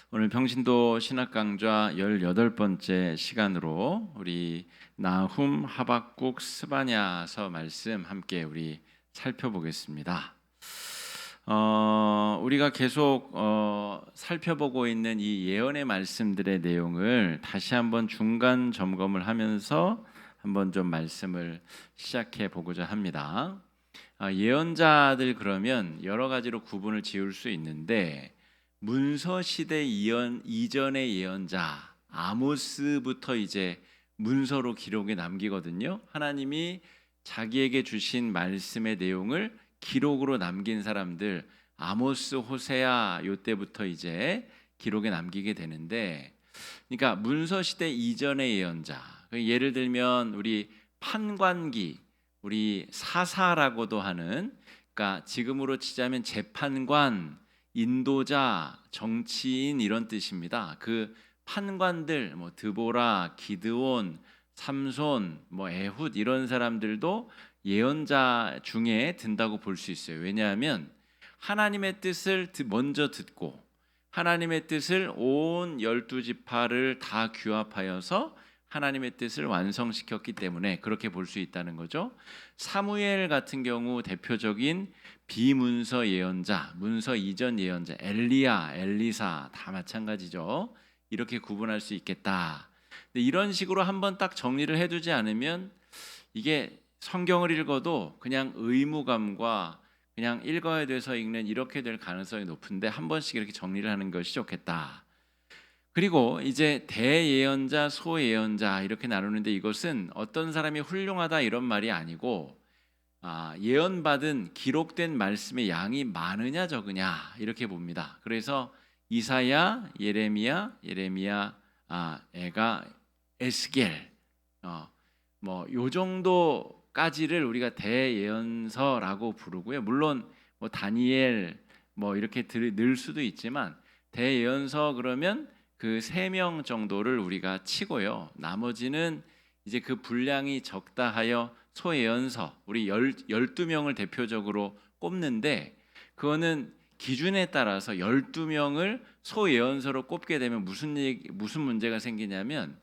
오늘 평신도 신학강좌 18번째 시간으로 우리 나훔, 하박국, 스바냐서 말씀 함께 우리 살펴보겠습니다. 우리가 계속 살펴보고 있는 이 예언의 말씀들의 내용을 다시 한번 중간 점검을 하면서 한번 좀 말씀을 시작해 보고자 합니다. 예언자들 그러면 여러 가지로 구분을 지을 수 있는데 문서 시대 이전의 예언자 아모스부터 이제 문서로 기록에 남기거든요. 하나님이 자기에게 주신 말씀의 내용을 기록으로 남긴 사람들 아모스, 호세아 요때부터 이제 기록에 남기게 되는데, 그러니까 문서 시대 이전의 예언자, 예를 들면 우리 판관기, 우리 사사라고도 하는, 그러니까 지금으로 치자면 재판관, 인도자, 정치인 이런 뜻입니다. 그 판관들, 뭐 드보라, 기드온, 삼손, 뭐 에훗 이런 사람들도 예언자 중에 든다고 볼 수 있어요. 왜냐하면 하나님의 뜻을 먼저 듣고 하나님의 뜻을 온 12지파를 다 규합하여서 하나님의 뜻을 완성시켰기 때문에 그렇게 볼 수 있다는 거죠. 사무엘 같은 경우 대표적인 비문서 예언자, 문서 이전 예언자, 엘리야, 엘리사 다 마찬가지죠. 이렇게 구분할 수 있겠다. 근데 이런 식으로 한번 딱 정리를 해두지 않으면 이게 성경을 읽어도 그냥 의무감과 그냥 읽어야 돼서 읽는 이렇게 될 가능성이 높은데 한 번씩 이렇게 정리를 하는 것이 좋겠다. 그리고 이제 대예언자, 소예언자 이렇게 나누는데 이것은 어떤 사람이 훌륭하다 이런 말이 아니고 예언받은 기록된 말씀의 양이 많으냐 적으냐 이렇게 봅니다. 그래서 이사야, 예레미야, 에가, 에스겔 뭐 요 정도까지를 우리가 대예언서라고 부르고요. 물론 뭐 다니엘 뭐 이렇게 늘 수도 있지만 대예언서 그러면 그 3명 정도를 우리가 치고요. 나머지는 이제 그 분량이 적다 하여 소예언서 우리 12명을 대표적으로 꼽는데, 그거는 기준에 따라서 12명을 소예언서로 꼽게 되면 무슨 문제가 생기냐면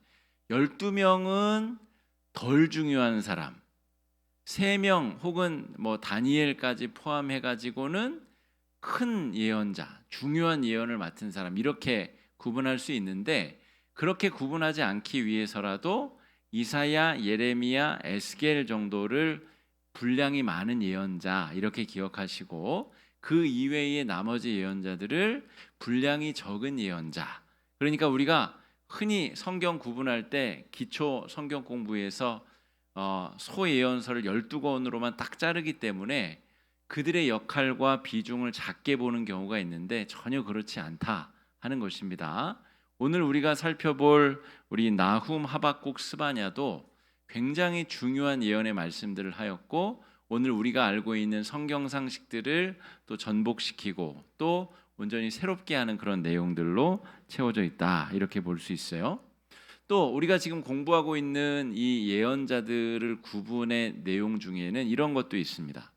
12명은 덜 중요한 사람, 3명 혹은 뭐 다니엘까지 포함해 가지고는 큰 예언자, 중요한 예언을 맡은 사람 이렇게 구분할 수 있는데, 그렇게 구분하지 않기 위해서라도 이사야, 예레미야, 에스겔 정도를 분량이 많은 예언자 이렇게 기억하시고, 그 이외의 나머지 예언자들을 분량이 적은 예언자. 그러니까 우리가 흔히 성경 구분할 때 기초 성경 공부에서 소예언서를 12권으로만 딱 자르기 때문에 그들의 역할과 비중을 작게 보는 경우가 있는데 전혀 그렇지 않다 하는 것입니다. 오늘 우리가 살펴볼 우리 나훔, 하박국, 스바냐도 굉장히 중요한 예언의 말씀들을 하였고, 오늘 우리가 알고 있는 성경 상식들을 또 전복시키고 또 온전히 새롭게 하는 그런 내용들로 채워져 있다 이렇게 볼 수 있어요. 또 우리가 지금 공부하고 있는 이 예언자들을 구분의 내용 중에는 이런 것도 있습니다.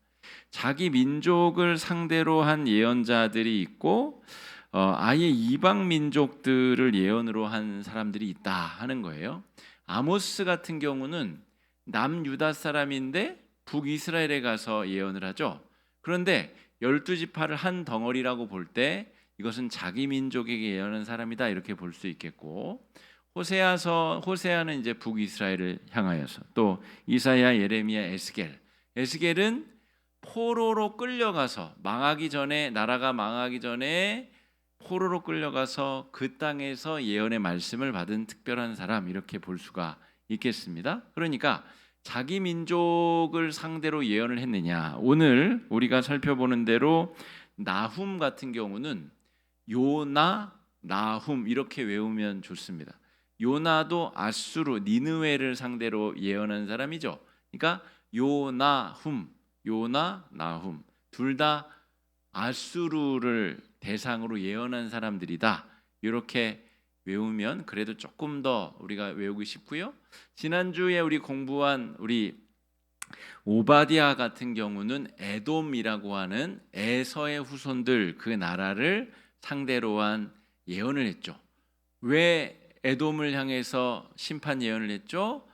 자기 민족을 상대로 한 예언자들이 있고 아예 이방 민족들을 예언으로 한 사람들이 있다 하는 거예요. 아모스 같은 경우는 남유다 사람인데 북이스라엘에 가서 예언을 하죠. 그런데 12지파를 한 덩어리라고 볼 때 이것은 자기 민족에게 예언한 사람이다 이렇게 볼 수 있겠고, 호세아는 이제 북이스라엘을 향하여서, 또 이사야, 예레미야, 에스겔은 포로로 끌려가서 나라가 망하기 전에 포로로 끌려가서 그 땅에서 예언의 말씀을 받은 특별한 사람 이렇게 볼 수가 있겠습니다. 그러니까 자기 민족을 상대로 예언을 했느냐, 오늘 우리가 살펴보는 대로 나훔 같은 경우는 요나, 나훔 이렇게 외우면 좋습니다. 요나도 아수르, 니느웨를 상대로 예언한 사람이죠. 그러니까 요나, 나훔 둘 다 아수르를 대상으로 예언한 사람들이다. 이렇게 외우면 그래도 조금 더 우리가 외우기 쉽고요. 지난주에 우리 공부한 우리 오바댜 같은 경우는 에돔이라고 하는 에서의 후손들 그 나라를 상대로 한 예언을 했죠. 왜 에돔을 향해서 심판 예언을 했죠?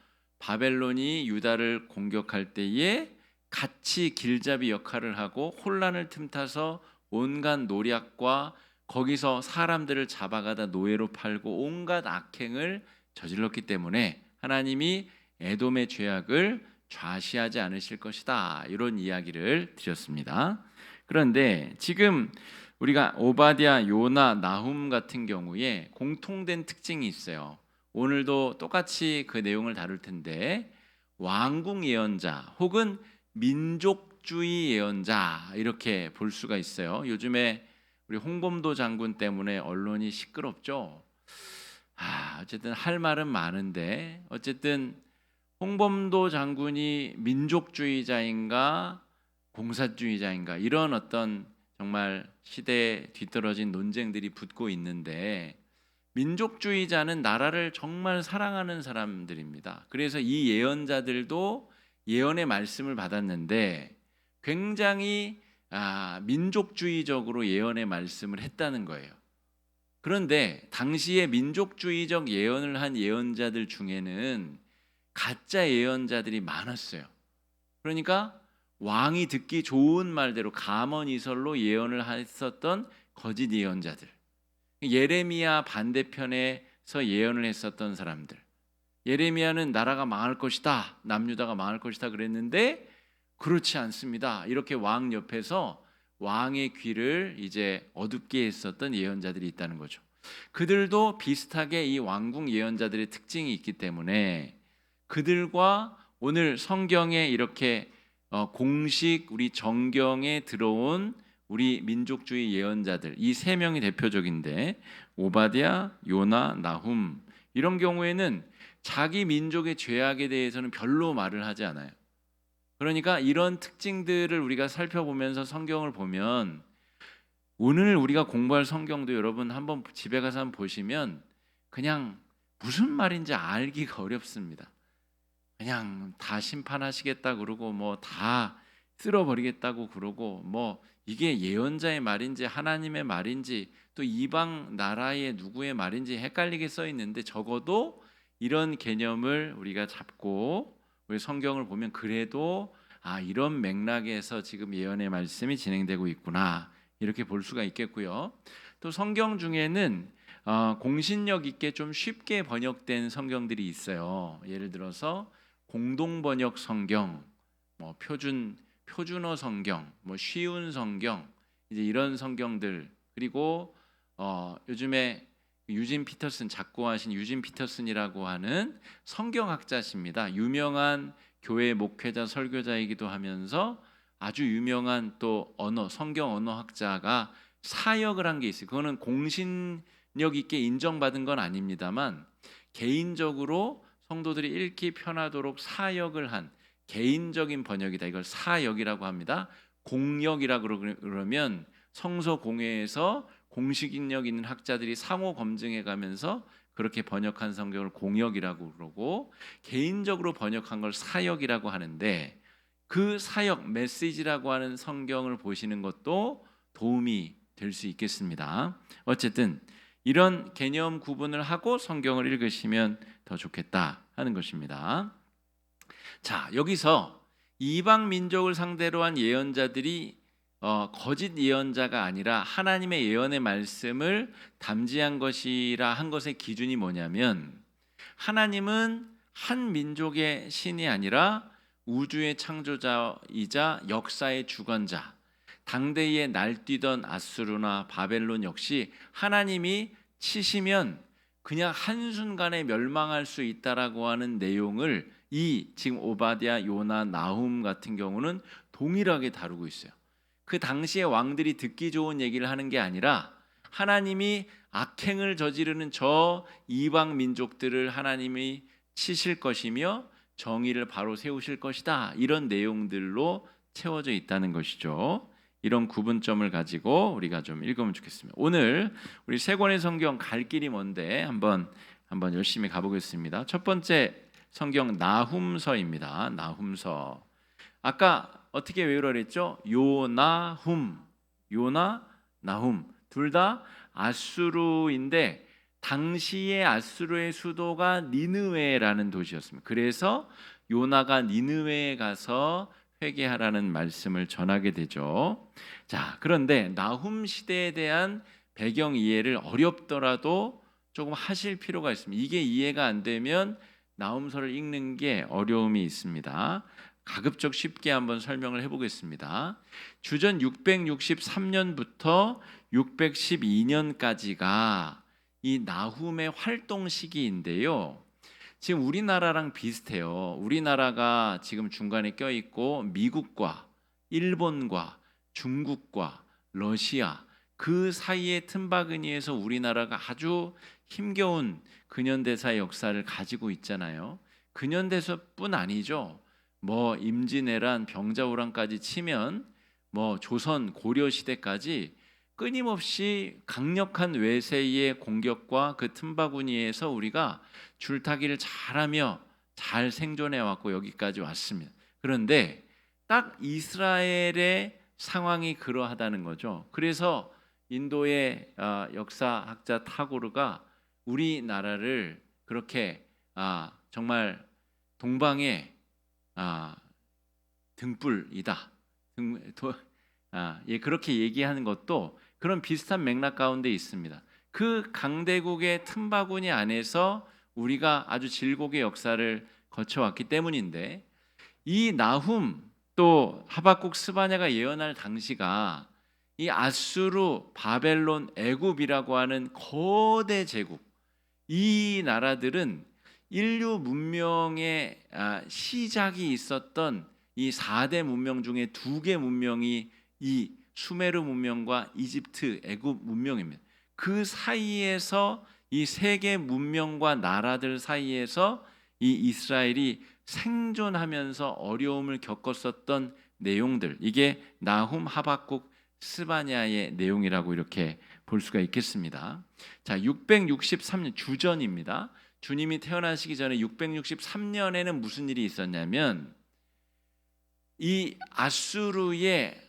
바벨론이 유다를 공격할 때에 같이 길잡이 역할을 하고 혼란을 틈타서 온갖 노략과 거기서 사람들을 잡아가다 노예로 팔고 온갖 악행을 저질렀기 때문에 하나님이 에돔의 죄악을 좌시하지 않으실 것이다, 이런 이야기를 드렸습니다. 그런데 지금 우리가 오바댜, 요나, 나훔 같은 경우에 공통된 특징이 있어요. 오늘도 똑같이 그 내용을 다룰 텐데, 왕궁 예언자 혹은 민족주의 예언자, 이렇게 볼 수가 있어요. 요즘에 우리 홍범도 장군 때문에 언론이 시끄럽죠. 어쨌든 할 말은 많은데, 어쨌든 홍범도 장군이 민족주의자인가 공산주의자인가, 이런 어떤 정말 시대에 뒤떨어진 논쟁들이 붙고 있는데, 민족주의자는 나라를 정말 사랑하는 사람들입니다. 그래서 이 예언자들도 예언의 말씀을 받았는데 굉장히 민족주의적으로 예언의 말씀을 했다는 거예요. 그런데 당시에 민족주의적 예언을 한 예언자들 중에는 가짜 예언자들이 많았어요. 그러니까 왕이 듣기 좋은 말대로 가먼이설로 예언을 했었던 거짓 예언자들, 예레미야 반대편에서 예언을 했었던 사람들. 예레미야는 나라가 망할 것이다, 남유다가 망할 것이다 그랬는데 그렇지 않습니다, 이렇게 왕 옆에서 왕의 귀를 이제 어둡게 했었던 예언자들이 있다는 거죠. 그들도 비슷하게 이 왕궁 예언자들의 특징이 있기 때문에 그들과 오늘 성경에 이렇게 공식 우리 정경에 들어온 우리 민족주의 예언자들, 이 세 명이 대표적인데, 오바댜, 요나, 나훔, 이런 경우에는 자기 민족의 죄악에 대해서는 별로 말을 하지 않아요. 그러니까 이런 특징들을 우리가 살펴보면서 성경을 보면, 오늘 우리가 공부할 성경도 여러분 한번 집에 가서 한번 보시면 그냥 무슨 말인지 알기가 어렵습니다. 그냥 다 심판하시겠다 그러고 뭐 다 쓸어버리겠다고 그러고, 뭐 이게 예언자의 말인지 하나님의 말인지 또 이방 나라의 누구의 말인지 헷갈리게 써 있는데, 적어도 이런 개념을 우리가 잡고 우리 성경을 보면 그래도 이런 맥락에서 지금 예언의 말씀이 진행되고 있구나, 이렇게 볼 수가 있겠고요. 또 성경 중에는 공신력 있게 좀 쉽게 번역된 성경들이 있어요. 예를 들어서 공동번역 성경, 뭐 표준어 성경, 뭐 쉬운 성경, 이제 이런 성경들. 그리고 요즘에 유진 피터슨, 작고하신 유진 피터슨이라고 하는 성경학자십니다. 유명한 교회 목회자, 설교자이기도 하면서 아주 유명한 또 성경 언어학자가 사역을 한 게 있어요. 그거는 공신력 있게 인정받은 건 아닙니다만 개인적으로 성도들이 읽기 편하도록 사역을 한 개인적인 번역이다. 이걸 사역이라고 합니다. 공역이라고 그러면 성서 공회에서 공식인력 있는 학자들이 상호 검증해 가면서 그렇게 번역한 성경을 공역이라고 그러고, 개인적으로 번역한 걸 사역이라고 하는데, 그 사역 메시지라고 하는 성경을 보시는 것도 도움이 될 수 있겠습니다. 어쨌든 이런 개념 구분을 하고 성경을 읽으시면 더 좋겠다 하는 것입니다. 자, 여기서 이방 민족을 상대로 한 예언자들이 거짓 예언자가 아니라 하나님의 예언의 말씀을 담지한 것이라 한 것의 기준이 뭐냐면, 하나님은 한 민족의 신이 아니라 우주의 창조자이자 역사의 주관자, 당대에 날뛰던 아수르나 바벨론 역시 하나님이 치시면 그냥 한순간에 멸망할 수 있다라고 하는 내용을 이 지금 오바댜, 요나, 나훔 같은 경우는 동일하게 다루고 있어요. 그 당시에 왕들이 듣기 좋은 얘기를 하는 게 아니라 하나님이 악행을 저지르는 저 이방 민족들을 하나님이 치실 것이며 정의를 바로 세우실 것이다, 이런 내용들로 채워져 있다는 것이죠. 이런 구분점을 가지고 우리가 좀 읽으면 좋겠습니다. 오늘 우리 세 권의 성경 갈 길이 먼데 한번 열심히 가보겠습니다. 첫 번째 성경 나훔서입니다. 나훔서. 아까 어떻게 외우라 그랬죠? 요나, 나훔. 둘 다 아수르인데 당시의 아수르의 수도가 니느웨라는 도시였습니다. 그래서 요나가 니느웨에 가서 회개하라는 말씀을 전하게 되죠. 자, 그런데 나훔 시대에 대한 배경 이해를 어렵더라도 조금 하실 필요가 있습니다. 이게 이해가 안 되면 나훔서를 읽는 게 어려움이 있습니다. 가급적 쉽게 한번 설명을 해보겠습니다. 주전 663년부터 612년까지가 이 나훔의 활동 시기인데요. 지금 우리나라랑 비슷해요. 우리나라가 지금 중간에 껴있고 미국과 일본과 중국과 러시아 그 사이에 틈바구니에서 우리나라가 아주 힘겨운 근현대사의 역사를 가지고 있잖아요. 근현대사뿐 아니죠. 뭐 임진왜란, 병자호란까지 치면 뭐 조선 고려 시대까지 끊임없이 강력한 외세의 공격과 그 틈바구니에서 우리가 줄타기를 잘하며 잘 생존해 왔고 여기까지 왔습니다. 그런데 딱 이스라엘의 상황이 그러하다는 거죠. 그래서 인도의 역사학자 타고르가 우리나라를 그렇게 정말 동방의 등불이다. 그렇게 얘기하는 것도 그런 비슷한 맥락 가운데 있습니다. 그 강대국의 틈바구니 안에서 우리가 아주 질곡의 역사를 거쳐왔기 때문인데 이 나훔 또 하박국 스바냐가 예언할 당시가 이 아수르, 바벨론, 애굽이라고 하는 거대 제국 이 나라들은 인류 문명의 시작이 있었던 이 4대 문명 중에 2개 문명이 이 수메르 문명과 이집트, 애굽 문명입니다. 그 사이에서 이 3개 문명과 나라들 사이에서 이 이스라엘이 생존하면서 어려움을 겪었었던 내용들 이게 나훔, 하박국, 스바냐의 내용이라고 이렇게 볼 수가 있겠습니다. 자, 663년 주전입니다. 주님이 태어나시기 전에 663년에는 무슨 일이 있었냐면 이 아수르의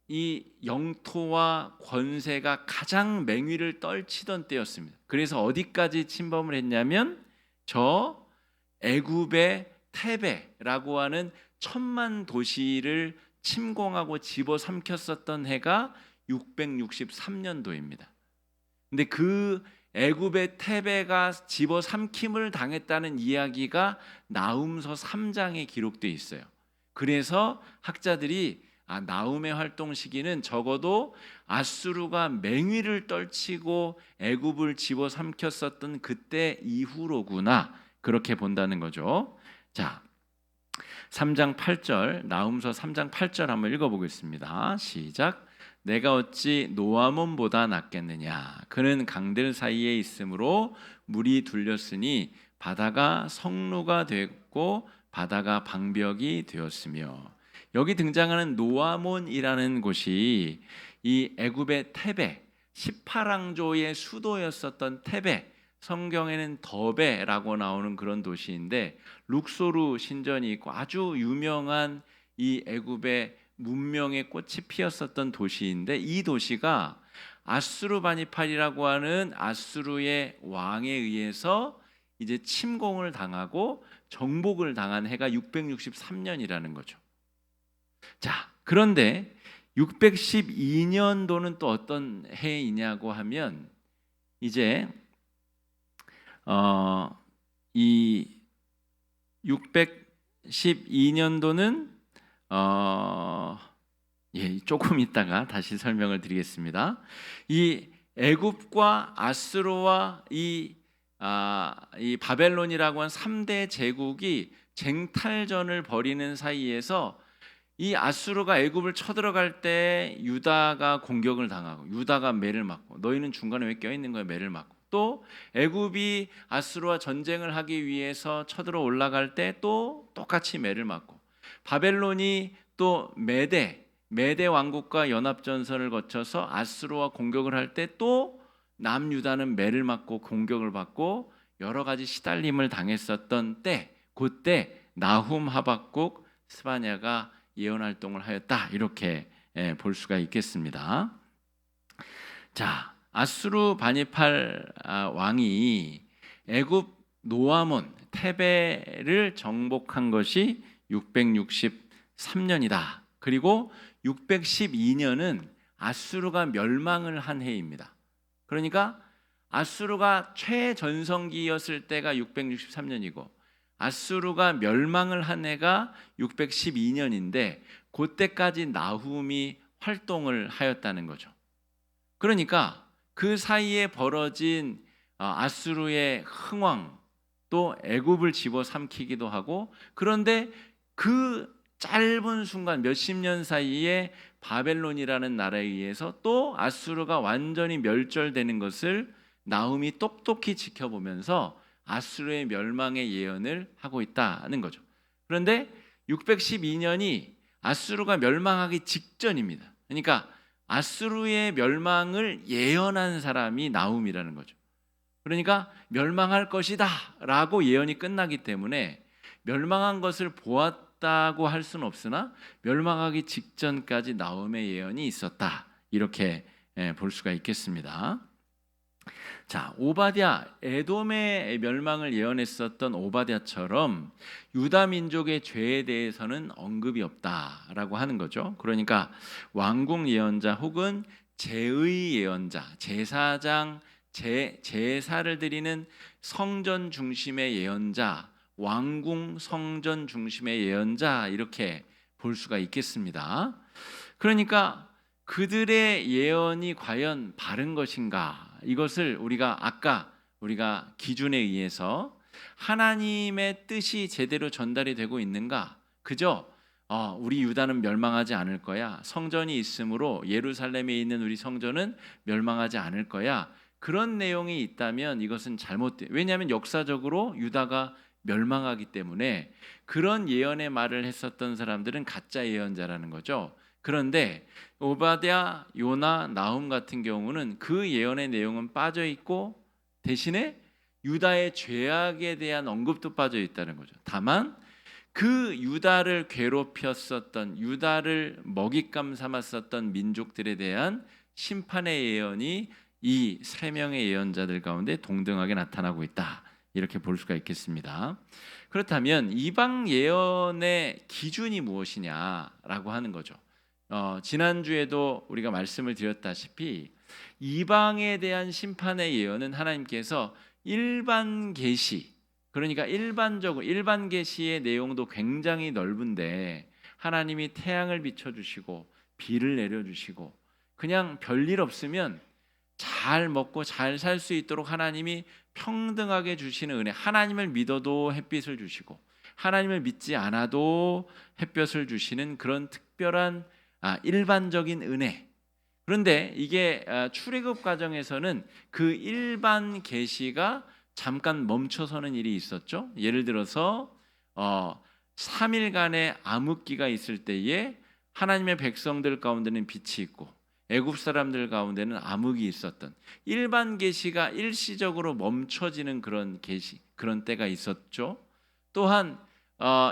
이 영토와 권세가 가장 맹위를 떨치던 때였습니다. 그래서 어디까지 침범을 했냐면 저 애굽의 테베라고 하는 천만 도시를 침공하고 집어삼켰었던 해가 663년도입니다. 근데 그 애굽의 테베가 집어삼킴을 당했다는 이야기가 나훔서 3장에 기록되어 있어요. 그래서 학자들이 나훔의 활동 시기는 적어도 아수르가 맹위를 떨치고 애굽을 집어삼켰었던 그때 이후로구나 그렇게 본다는 거죠. 자, 3장 8절 나훔서 3장 8절 한번 읽어보겠습니다. 시작. 내가 어찌 노아몬보다 낫겠느냐. 그는 강들 사이에 있으므로 물이 둘렸으니 바다가 성루가 됐고 바다가 방벽이 되었으며. 여기 등장하는 노아몬이라는 곳이 이 애굽의 테베 18왕조의 수도였었던 테베 성경에는 더베라고 나오는 그런 도시인데 룩소르 신전이 있고 아주 유명한 이 애굽의 문명의 꽃이 피었었던 도시인데 이 도시가 아수르바니팔이라고 하는 아수르의 왕에 의해서 이제 침공을 당하고 정복을 당한 해가 663년이라는 거죠. 자, 그런데 612년도는 또 어떤 해이냐고 하면 이제 이 612년도는 조금 있다가 다시 설명을 드리겠습니다. 이 애굽과 아수르와 이 바벨론이라고 한 3대 제국이 쟁탈전을 벌이는 사이에서 이 아수르가 애굽을 쳐들어갈 때 유다가 공격을 당하고 유다가 매를 맞고 너희는 중간에 왜 껴있는 거야 매를 맞고 또 애굽이 아수르와 전쟁을 하기 위해서 쳐들어 올라갈 때 또 똑같이 매를 맞고 바벨론이 또 메대 왕국과 연합전선을 거쳐서 아수르와 공격을 할 때 또 남유다는 매를 맞고 공격을 받고 여러 가지 시달림을 당했었던 때 그때 나훔, 하박국, 스바냐가 예언 활동을 하였다 이렇게 볼 수가 있겠습니다. 자, 아수르 바니팔 왕이 애굽 노아몬 테베를 정복한 것이 663년이다. 그리고 612년은 아수르가 멸망을 한 해입니다. 그러니까 아수르가 최전성기였을 때가 663년이고 아수르가 멸망을 한 해가 612년인데 그때까지 나훔이 활동을 하였다는 거죠. 그러니까 그 사이에 벌어진 아수르의 흥왕 또 애굽을 집어삼키기도 하고, 그런데 그 짧은 순간 몇십 년 사이에 바벨론이라는 나라에 의해서 또 아수르가 완전히 멸절되는 것을 나훔이 똑똑히 지켜보면서 아수르의 멸망의 예언을 하고 있다는 거죠. 그런데 612년이 아수르가 멸망하기 직전입니다. 그러니까 아수르의 멸망을 예언한 사람이 나훔이라는 거죠. 그러니까 멸망할 것이다 라고 예언이 끝나기 때문에 멸망한 것을 보았다고 할 수는 없으나 멸망하기 직전까지 나훔의 예언이 있었다, 이렇게 볼 수가 있겠습니다. 자, 오바댜, 에돔의 멸망을 예언했었던 오바댜처럼 유다 민족의 죄에 대해서는 언급이 없다라고 하는 거죠. 그러니까 왕궁 예언자 혹은 제의 예언자, 제사장, 제사를 드리는 성전 중심의 예언자, 왕궁 성전 중심의 예언자, 이렇게 볼 수가 있겠습니다. 그러니까 그들의 예언이 과연 바른 것인가? 이것을 우리가 기준에 의해서 하나님의 뜻이 제대로 전달이 되고 있는가? 그저 우리 유다는 멸망하지 않을 거야, 성전이 있으므로 예루살렘에 있는 우리 성전은 멸망하지 않을 거야, 그런 내용이 있다면 이것은 잘못돼요. 왜냐하면 역사적으로 유다가 멸망하기 때문에 그런 예언의 말을 했었던 사람들은 가짜 예언자라는 거죠. 그런데 오바댜, 요나, 나훔 같은 경우는 그 예언의 내용은 빠져 있고 대신에 유다의 죄악에 대한 언급도 빠져 있다는 거죠. 다만 그 유다를 괴롭혔었던, 유다를 먹잇감 삼았었던 민족들에 대한 심판의 예언이 이 세 명의 예언자들 가운데 동등하게 나타나고 있다, 이렇게 볼 수가 있겠습니다. 그렇다면 이방 예언의 기준이 무엇이냐라고 하는 거죠. 지난주에도 우리가 말씀을 드렸다시피 이방에 대한 심판의 예언은 하나님께서 일반 계시, 그러니까 일반적으로 일반 계시의 내용도 굉장히 넓은데 하나님이 태양을 비춰주시고 비를 내려주시고 그냥 별일 없으면 잘 먹고 잘 살 수 있도록 하나님이 평등하게 주시는 은혜, 하나님을 믿어도 햇빛을 주시고 하나님을 믿지 않아도 햇볕을 주시는 그런 특별한 일반적인 은혜. 그런데 이게 출애굽 과정에서는 그 일반 계시가 잠깐 멈춰서는 일이 있었죠. 예를 들어서 3일간의 암흑기가 있을 때에 하나님의 백성들 가운데는 빛이 있고 애굽 사람들 가운데는 암흑이 있었던 일반 계시가 일시적으로 멈춰지는 그런 계시, 그런 때가 있었죠. 또한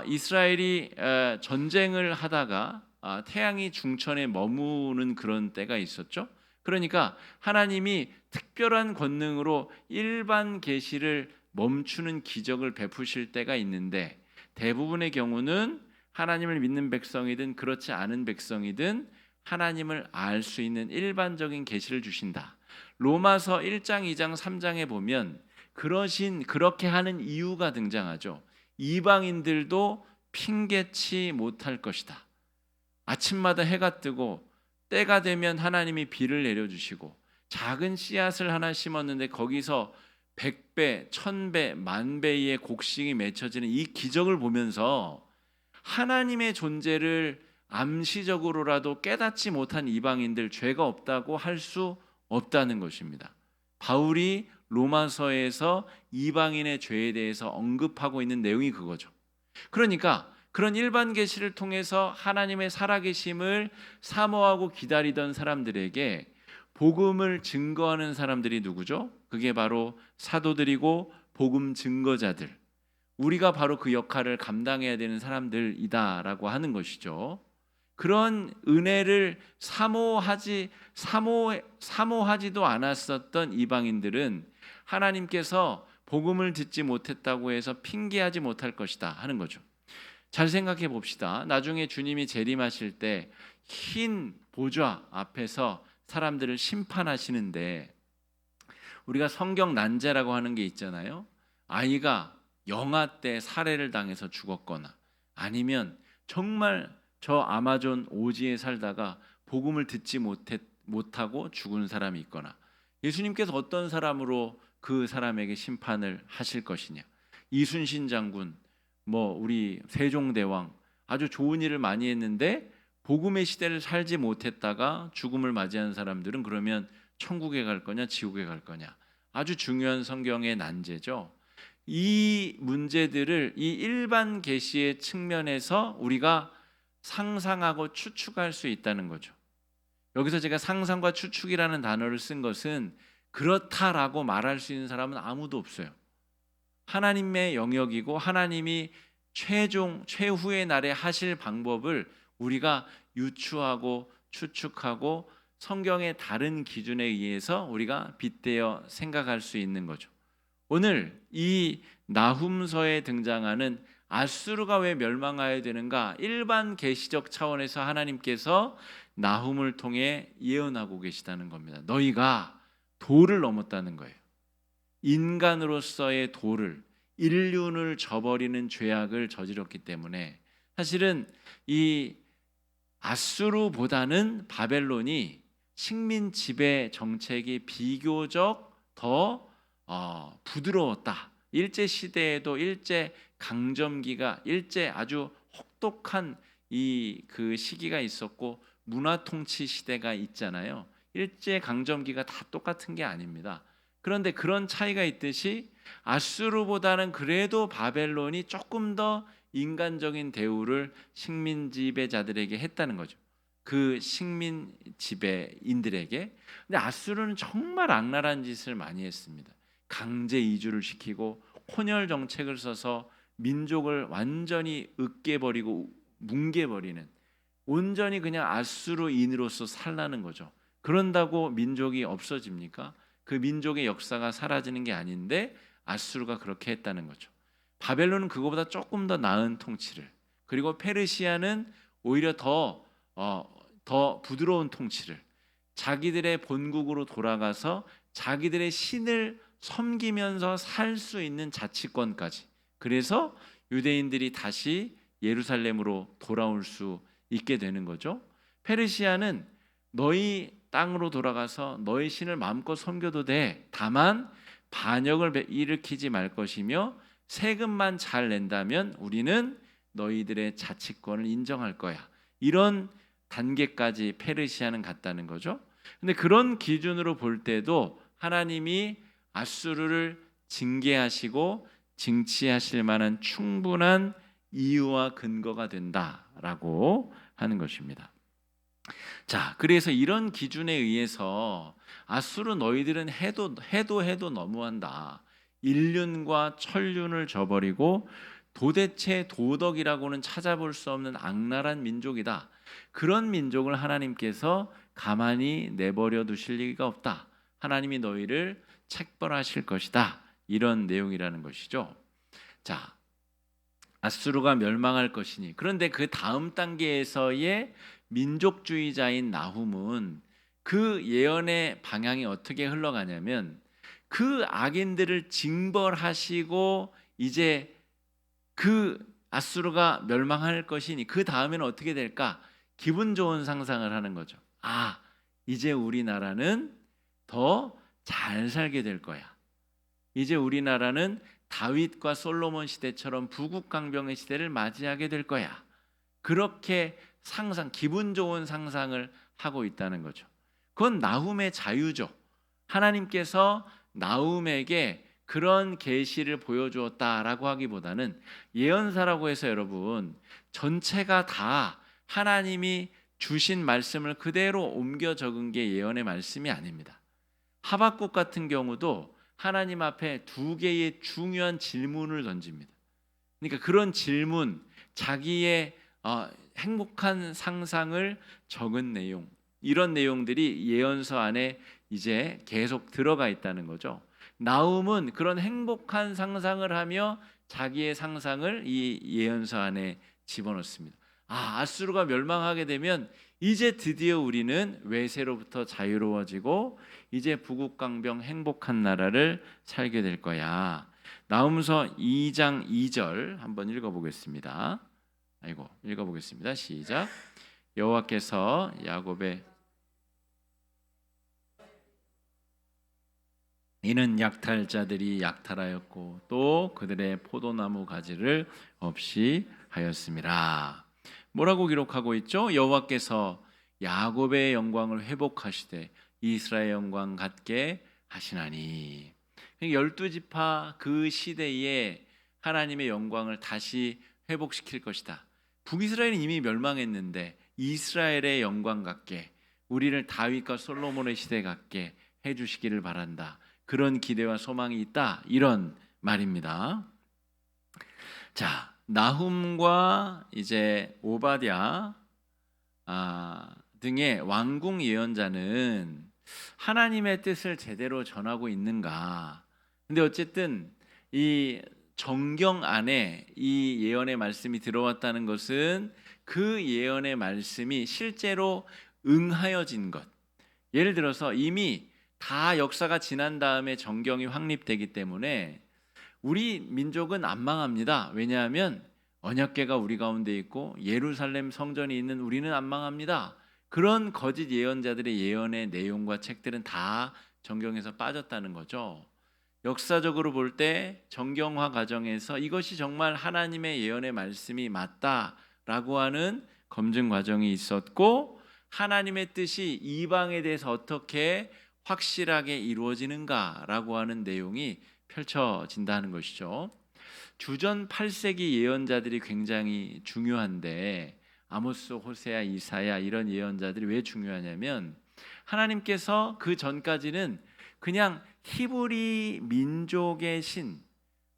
이스라엘이 전쟁을 하다가 태양이 중천에 머무는 그런 때가 있었죠. 그러니까 하나님이 특별한 권능으로 일반 계시를 멈추는 기적을 베푸실 때가 있는데 대부분의 경우는 하나님을 믿는 백성이든 그렇지 않은 백성이든 하나님을 알 수 있는 일반적인 계시를 주신다. 로마서 1장, 2장, 3장에 보면 그렇게 하는 이유가 등장하죠. 이방인들도 핑계치 못할 것이다. 아침마다 해가 뜨고 때가 되면 하나님이 비를 내려주시고 작은 씨앗을 하나 심었는데 거기서 100배, 1000배, 만배의 곡식이 맺혀지는 이 기적을 보면서 하나님의 존재를 암시적으로라도 깨닫지 못한 이방인들 죄가 없다고 할 수 없다는 것입니다. 바울이 로마서에서 이방인의 죄에 대해서 언급하고 있는 내용이 그거죠. 그러니까 그런 일반 계시를 통해서 하나님의 살아계심을 사모하고 기다리던 사람들에게 복음을 증거하는 사람들이 누구죠? 그게 바로 사도들이고 복음 증거자들, 우리가 바로 그 역할을 감당해야 되는 사람들이다라고 하는 것이죠. 그런 은혜를 사모하지도 않았었던 이방인들은 하나님께서 복음을 듣지 못했다고 해서 핑계하지 못할 것이다 하는 거죠. 잘 생각해 봅시다. 나중에 주님이 재림하실 때 흰 보좌 앞에서 사람들을 심판하시는데, 우리가 성경 난제라고 하는 게 있잖아요. 아이가 영아 때 살해를 당해서 죽었거나, 아니면 정말 저 아마존 오지에 살다가 복음을 듣지 못하고 죽은 사람이 있거나, 예수님께서 어떤 사람으로 그 사람에게 심판을 하실 것이냐. 이순신 장군, 우리 세종대왕, 아주 좋은 일을 많이 했는데 복음의 시대를 살지 못했다가 죽음을 맞이한 사람들은 그러면 천국에 갈 거냐 지옥에 갈 거냐. 아주 중요한 성경의 난제죠. 이 문제들을 이 일반 계시의 측면에서 우리가 상상하고 추측할 수 있다는 거죠. 여기서 제가 상상과 추측이라는 단어를 쓴 것은 그렇다라고 말할 수 있는 사람은 아무도 없어요. 하나님의 영역이고 하나님이 최후의 날에 하실 방법을 우리가 유추하고 추측하고 성경의 다른 기준에 의해서 우리가 빗대어 생각할 수 있는 거죠. 오늘 이 나훔서에 등장하는 아수르가 왜 멸망하여야 되는가? 일반 계시적 차원에서 하나님께서 나훔을 통해 예언하고 계시다는 겁니다. 너희가 도를 넘었다는 거예요. 인간으로서의 도를, 인륜을 저버리는 죄악을 저질렀기 때문에 사실은 이 아수르보다는 바벨론이 식민 지배 정책이 비교적 더 부드러웠다. 일제 시대에도 일제 강점기가 일제 아주 혹독한 그 시기가 있었고 문화 통치 시대가 있잖아요. 일제 강점기가 다 똑같은 게 아닙니다. 그런데 그런 차이가 있듯이 아수르보다는 그래도 바벨론이 조금 더 인간적인 대우를 식민 지배자들에게 했다는 거죠. 그 식민 지배인들에게. 근데 아수르는 정말 악랄한 짓을 많이 했습니다. 강제 이주를 시키고 혼혈 정책을 써서 민족을 완전히 으깨버리고 뭉개버리는, 온전히 그냥 아수르인으로서 살라는 거죠. 그런다고 민족이 없어집니까? 그 민족의 역사가 사라지는 게 아닌데 아수르가 그렇게 했다는 거죠. 바벨론은 그거보다 조금 더 나은 통치를, 그리고 페르시아는 오히려 더 부드러운 통치를, 자기들의 본국으로 돌아가서 자기들의 신을 섬기면서 살 수 있는 자치권까지. 그래서 유대인들이 다시 예루살렘으로 돌아올 수 있게 되는 거죠. 페르시아는 너희 땅으로 돌아가서 너희 신을 마음껏 섬겨도 돼. 다만 반역을 일으키지 말 것이며 세금만 잘 낸다면 우리는 너희들의 자치권을 인정할 거야. 이런 단계까지 페르시아는 갔다는 거죠. 근데 그런 기준으로 볼 때도 하나님이 아수르를 징계하시고 징치하실 만한 충분한 이유와 근거가 된다라고 하는 것입니다. 자, 그래서 이런 기준에 의해서 아수르 너희들은 해도 너무한다. 인륜과 천륜을 저버리고 도대체 도덕이라고는 찾아볼 수 없는 악랄한 민족이다. 그런 민족을 하나님께서 가만히 내버려 두실 리가 없다. 하나님이 너희를 책벌하실 것이다. 이런 내용이라는 것이죠. 자, 아수르가 멸망할 것이니. 그런데 그 다음 단계에서의 민족주의자인 나훔은 그 예언의 방향이 어떻게 흘러가냐면, 그 악인들을 징벌하시고 이제 그 아수르가 멸망할 것이니 그 다음에는 어떻게 될까? 기분 좋은 상상을 하는 거죠. 아, 이제 우리나라는 더 잘 살게 될 거야. 이제 우리나라는 다윗과 솔로몬 시대처럼 부국강병의 시대를 맞이하게 될 거야. 그렇게 기분 좋은 상상을 하고 있다는 거죠. 그건 나훔의 자유죠. 하나님께서 나훔에게 그런 계시를 보여주었다라고 하기보다는, 예언사라고 해서 여러분 전체가 다 하나님이 주신 말씀을 그대로 옮겨 적은 게 예언의 말씀이 아닙니다. 하박국 같은 경우도 하나님 앞에 두 개의 중요한 질문을 던집니다. 그러니까 그런 질문, 자기의 행복한 상상을 적은 내용, 이런 내용들이 예언서 안에 이제 계속 들어가 있다는 거죠. 나훔은 그런 행복한 상상을 하며 자기의 상상을 이 예언서 안에 집어넣습니다. 아수르가 멸망하게 되면 이제 드디어 우리는 외세로부터 자유로워지고 이제 부국강병 행복한 나라를 살게 될 거야. 나훔서 2장 2절 한번 읽어보겠습니다. 읽어보겠습니다. 시작. 여호와께서 야곱의 이는 약탈자들이 약탈하였고 또 그들의 포도나무 가지를 없이 하였음이라. 뭐라고 기록하고 있죠? 여호와께서 야곱의 영광을 회복하시되 이스라엘 영광 같게 하시나니. 12지파 그 시대에 하나님의 영광을 다시 회복시킬 것이다. 북이스라엘은 이미 멸망했는데 이스라엘의 영광 같게, 우리를 다윗과 솔로몬의 시대 같게 해주시기를 바란다. 그런 기대와 소망이 있다, 이런 말입니다. 자, 나훔과 이제 오바댜 등의 왕궁 예언자는 하나님의 뜻을 제대로 전하고 있는가? 근데 어쨌든 이 정경 안에 이 예언의 말씀이 들어왔다는 것은 그 예언의 말씀이 실제로 응하여진 것. 예를 들어서 이미 다 역사가 지난 다음에 정경이 확립되기 때문에 우리 민족은 안 망합니다. 왜냐하면 언약궤가 우리 가운데 있고 예루살렘 성전이 있는 우리는 안 망합니다. 그런 거짓 예언자들의 예언의 내용과 책들은 다 정경에서 빠졌다는 거죠. 역사적으로 볼 때 정경화 과정에서 이것이 정말 하나님의 예언의 말씀이 맞다라고 하는 검증 과정이 있었고, 하나님의 뜻이 이방에 대해서 어떻게 확실하게 이루어지는가라고 하는 내용이 펼쳐진다는 것이죠. 주전 8세기 예언자들이 굉장히 중요한데, 아모스, 호세아, 이사야 이런 예언자들이 왜 중요하냐면 하나님께서 그 전까지는 그냥 히브리 민족의 신,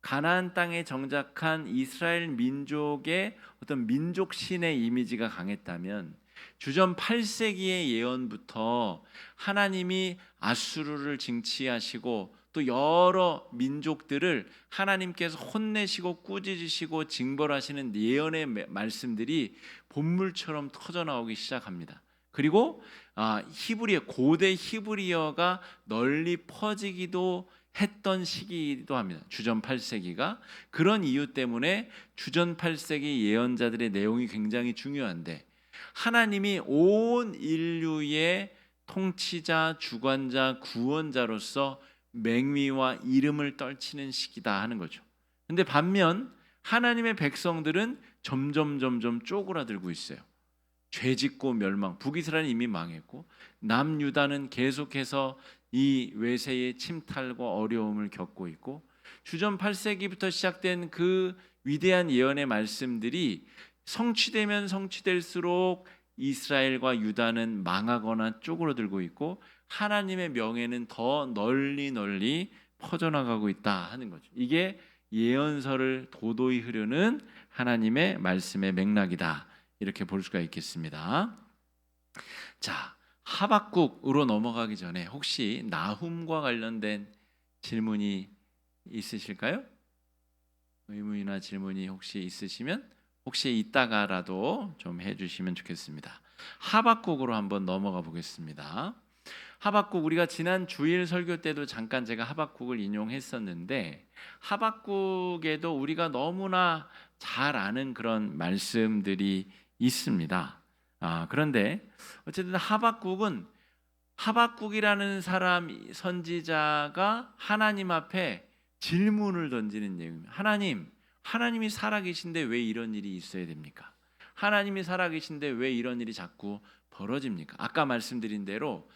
가나안 땅에 정착한 이스라엘 민족의 어떤 민족 신의 이미지가 강했다면, 주전 8세기의 예언부터 하나님이 아수르를 징치하시고 또 여러 민족들을 하나님께서 혼내시고 꾸짖으시고 징벌하시는 예언의 말씀들이 본물처럼 터져나오기 시작합니다. 그리고 히브리어, 고대 히브리어가 널리 퍼지기도 했던 시기이기도 합니다. 주전 8세기가. 그런 이유 때문에 주전 8세기 예언자들의 내용이 굉장히 중요한데, 하나님이 온 인류의 통치자, 주관자, 구원자로서 맹위와 이름을 떨치는 시기다 하는 거죠. 근데 반면 하나님의 백성들은 점점 쪼그라들고 있어요. 죄짓고 멸망, 북이스라엘은 이미 망했고 남유다는 계속해서 이 외세의 침탈과 어려움을 겪고 있고, 주전 8세기부터 시작된 그 위대한 예언의 말씀들이 성취되면 성취될수록 이스라엘과 유다는 망하거나 쪼그라들고 있고 하나님의 명예는 더 널리 퍼져나가고 있다 하는 거죠. 이게 예언서를 도도히 흐르는 하나님의 말씀의 맥락이다, 이렇게 볼 수가 있겠습니다. 자, 하박국으로 넘어가기 전에 혹시 나훔과 관련된 질문이 있으실까요? 의문이나 질문이 혹시 있으시면 혹시 이따가라도 좀 해주시면 좋겠습니다. 하박국으로 한번 넘어가 보겠습니다. 하박국, 우리가 지난 주일 설교 때도 잠깐 제가 하박국을 인용했었는데, 하박국에도 우리가 너무나 잘 아는 그런 말씀들이 있습니다. 그런데 어쨌든 하박국이라는 사람, 선지자가 하나님 앞에 질문을 던지는 내용입니다. 하나님이 살아계신데 왜 이런 일이 있어야 됩니까? 하나님이 살아계신데 왜 이런 일이 자꾸 벌어집니까? 아까 말씀드린 대로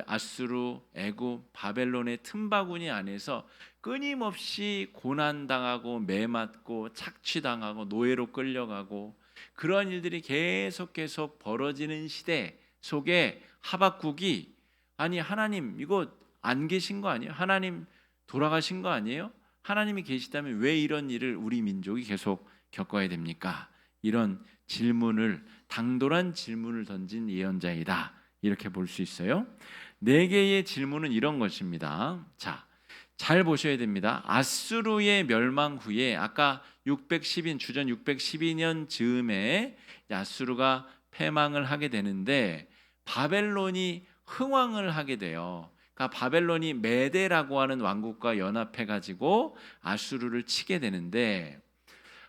아수르, 애굽, 바벨론의 틈바구니 안에서 끊임없이 고난당하고 매맞고 착취당하고 노예로 끌려가고 그런 일들이 계속 벌어지는 시대 속에 하박국이, 아니 하나님 이거 안 계신 거 아니에요? 하나님 돌아가신 거 아니에요? 하나님이 계시다면 왜 이런 일을 우리 민족이 계속 겪어야 됩니까? 이런 질문을 당돌한 질문을 던진 예언자이다. 이렇게 볼 수 있어요. 네 개의 질문은 이런 것입니다. 자, 잘 보셔야 됩니다. 아수르의 멸망 후에 아까 610인 주전 612년 즈음에 아수르가 패망을 하게 되는데 바벨론이 흥왕을 하게 돼요. 그러니까 바벨론이 메데라고 하는 왕국과 연합해 가지고 아수르를 치게 되는데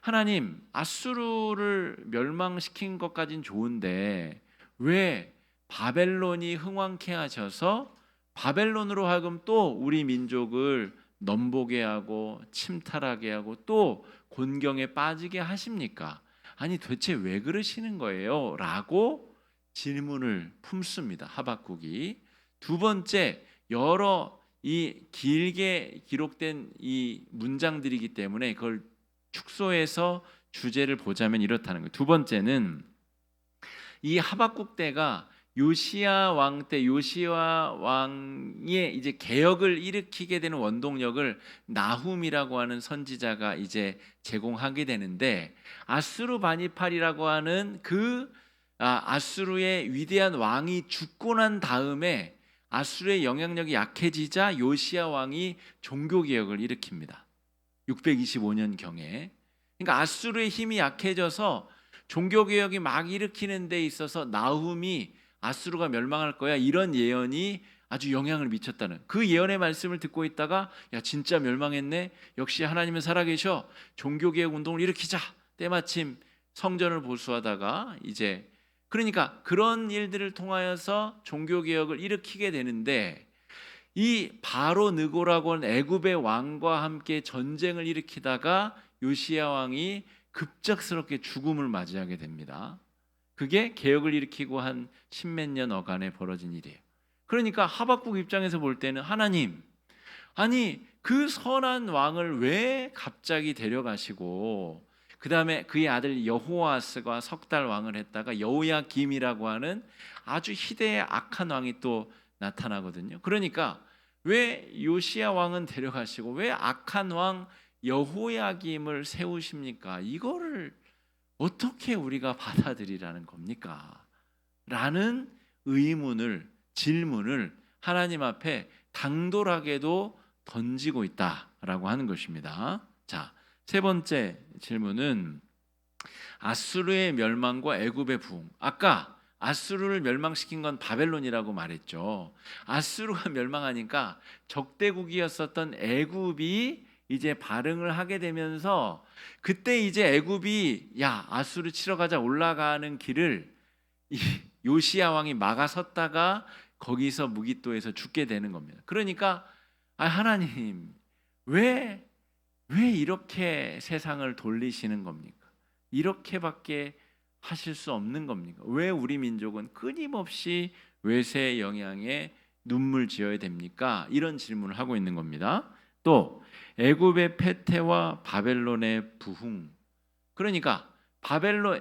하나님 아수르를 멸망시킨 것까진 좋은데 왜 바벨론이 흥왕케 하셔서 바벨론으로 하여금 또 우리 민족을 넘보게 하고 침탈하게 하고 또 곤경에 빠지게 하십니까? 아니 도대체 왜 그러시는 거예요? 라고 질문을 품습니다. 하박국이. 두 번째, 여러 이 길게 기록된 이 문장들이기 때문에 그걸 축소해서 주제를 보자면 이렇다는 거예요. 두 번째는 이 하박국 때가 요시야 왕 때 요시야 왕의 이제 개혁을 일으키게 되는 원동력을 나훔이라고 하는 선지자가 이제 제공하게 되는데 아수르 바니팔이라고 하는 그 아수르의 위대한 왕이 죽고 난 다음에 아수르의 영향력이 약해지자 요시야 왕이 종교 개혁을 일으킵니다. 625년 경에. 그러니까 아수르의 힘이 약해져서 종교 개혁이 막 일으키는 데 있어서 나훔이 아수르가 멸망할 거야 이런 예언이 아주 영향을 미쳤다는 그 예언의 말씀을 듣고 있다가 야 진짜 멸망했네. 역시 하나님은 살아계셔. 종교 개혁 운동을 일으키자. 때마침 성전을 보수하다가 이제 그러니까 그런 일들을 통하여서 종교 개혁을 일으키게 되는데 이 바로 느고라고 하는 애굽의 왕과 함께 전쟁을 일으키다가 요시야 왕이 급작스럽게 죽음을 맞이하게 됩니다. 그게 개혁을 일으키고 한 십몇 년 어간에 벌어진 일이에요. 그러니까 하박국 입장에서 볼 때는 하나님, 아니 그 선한 왕을 왜 갑자기 데려가시고 그 다음에 그의 아들 여호아스가 석 달 왕을 했다가 여호야김이라고 하는 아주 희대의 악한 왕이 또 나타나거든요. 그러니까 왜 요시야 왕은 데려가시고 왜 악한 왕 여호야김을 세우십니까? 이거를 어떻게 우리가 받아들이라는 겁니까? 라는 의문을 질문을 하나님 앞에 당돌하게도 던지고 있다라고 하는 것입니다. 자, 세 번째 질문은 아수르의 멸망과 애굽의 부흥. 아까 아수르를 멸망시킨 건 바벨론이라고 말했죠. 아수르가 멸망하니까 적대국이었었던 애굽이 이제 발흥을 하게 되면서 그때 이제 애굽이 야 아수르 치러 가자 올라가는 길을 이 요시야 왕이 막아섰다가 거기서 무기또에서 죽게 되는 겁니다. 그러니까 하나님 왜 이렇게 세상을 돌리시는 겁니까? 이렇게밖에 하실 수 없는 겁니까? 왜 우리 민족은 끊임없이 외세의 영향에 눈물 지어야 됩니까? 이런 질문을 하고 있는 겁니다. 또 애굽의 패퇴와 바벨론의 부흥. 그러니까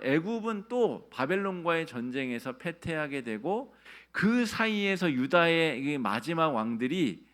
애굽은 또 바벨론과의 전쟁에서 패퇴하게 되고 그 사이에서 유다의 마지막 왕들이